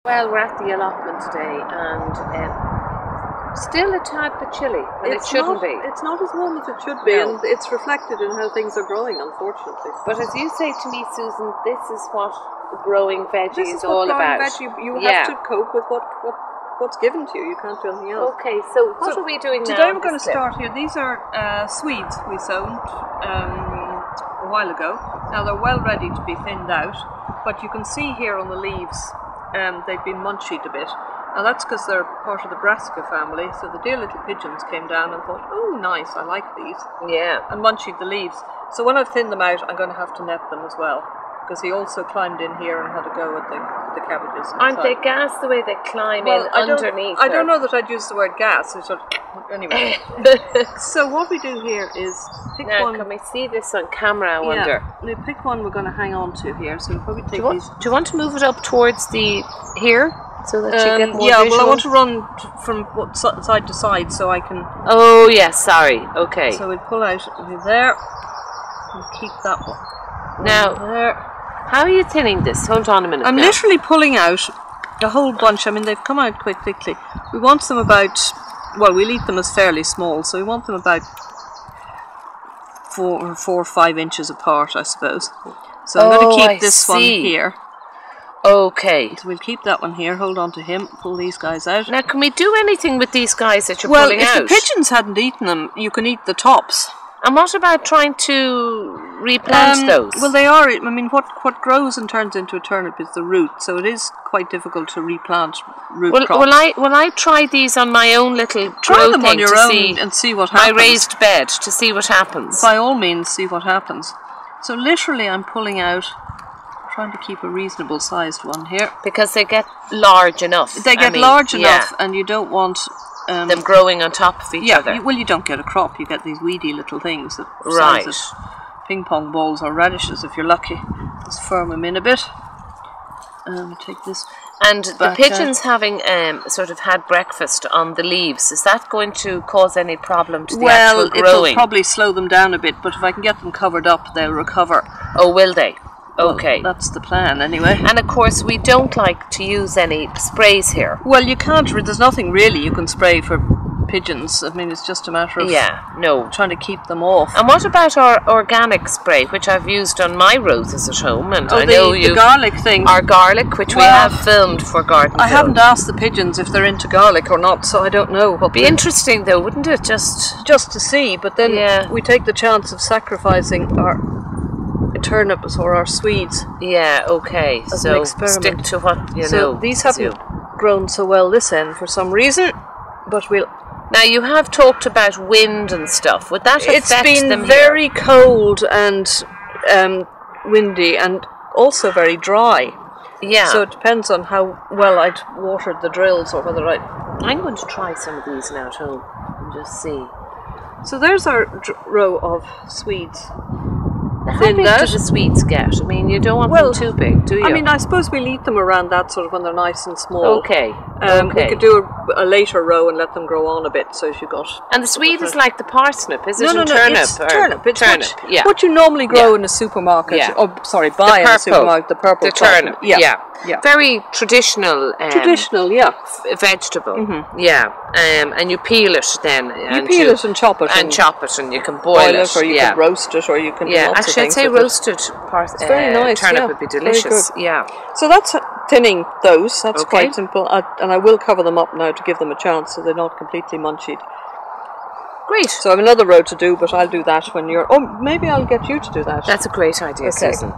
Well, we're at the allotment today, and still a tad bit chilly, and it shouldn't be. It's not as warm as it should be, and it's reflected in how things are growing, unfortunately. But as you say to me, Susan, this is what growing veggie is all about. You have to cope with what's given to you. You can't do anything else. Okay, so what are we doing now? Today we're going to start here. These are Swedes we sown a while ago. Now they're well ready to be thinned out, but you can see here on the leaves they've been munchied a bit. Now that's because they're part of the brassica family, so the dear little pigeons came down and thought, oh nice, I like these. Yeah. And munchied the leaves. So when I've thinned them out, I'm going to have to net them as well, because he also climbed in here and had a go at the cabbages. Aren't they gas the way they climb in underneath? I don't know that I'd use the word gas. Anyway. So what we do here is pick one. Can we see this on camera, I wonder? Yeah, pick one we're going to hang on to here. So we'll probably take these. Do you want to move it up towards the here? So that you get more yeah, visual? Well I want to run from side to side so I can... Oh yes, sorry, okay. So we'll pull out there and keep that one. Now, there. How are you thinning this? Hold on a minute. I'm literally pulling out a whole bunch. I mean, they've come out quite quickly. We want them about, well, we'll eat them as fairly small, so we want them about 4 or 5 inches apart, I suppose. So I'm going to keep this one here. Okay. So we'll keep that one here, hold on to him, pull these guys out. Now, can we do anything with these guys that you're pulling out? Well, if the pigeons hadn't eaten them, you can eat the tops. And what about trying to replant those? Well, they are. I mean, what grows and turns into a turnip is the root, so it is quite difficult to replant root crops. Will I try these on my own little grow thing on your own and see what happens? My raised bed to see what happens. By all means, see what happens. So literally, I'm pulling out, trying to keep a reasonable sized one here, because they get large enough. They get large enough, and you don't want them growing on top of each other. Well, you don't get a crop. You get these weedy little things that size of ping pong balls or radishes if you're lucky. Just firm them in a bit. Take this. And the pigeons having sort of had breakfast on the leaves, is that going to cause any problem to the actual growing? Well, it'll probably slow them down a bit, but if I can get them covered up, they'll recover. Oh, will they? Okay. Well, that's the plan anyway. And of course we don't like to use any sprays here. Well, you can't, there's nothing really you can spray for pigeons. I mean, it's just a matter of trying to keep them off. And what about our organic spray, which I've used on my roses at home? And I know the garlic thing. Our garlic, which we have filmed for Garden I haven't asked the pigeons if they're into garlic or not, so I don't know. It'd be interesting though, wouldn't it? Just to see, but then we take the chance of sacrificing our turnips or our Swedes. Yeah, okay. As an experiment. Stick to what you know. So these haven't grown so well this end for some reason, but we'll... Now you have talked about wind and stuff. Would that affect them here? It's been very cold and windy and also very dry. Yeah. So it depends on how well I'd watered the drills or whether I'm going to try some of these now at home and just see. So there's our row of Swedes. How big do the Swedes get? I mean, you don't want them too big, do you? I mean, I suppose we'll eat them around that sort of when they're nice and small. Okay. We could do a later row and let them grow on a bit, so if you got... And the Swede is like the parsnip, is it? No, turnip? It's turnip. It's turnip, what you normally grow in a supermarket. Yeah. Oh, sorry, buy in a supermarket. The purple turnip. Yeah. Very traditional. Vegetable. Mm-hmm. Yeah. And you peel it then. You peel it and chop it. And chop it, and you can boil it. Or you can roast it, or you can do lots of things. Actually, I'd say roasted very nice, turnip would be delicious. Yeah. So that's thinning those. That's quite simple. And I will cover them up now to give them a chance so they're not completely munchied. Great. So I have another row to do, but I'll do that when you're... Oh, maybe I'll get you to do that. That's a great idea, Susan.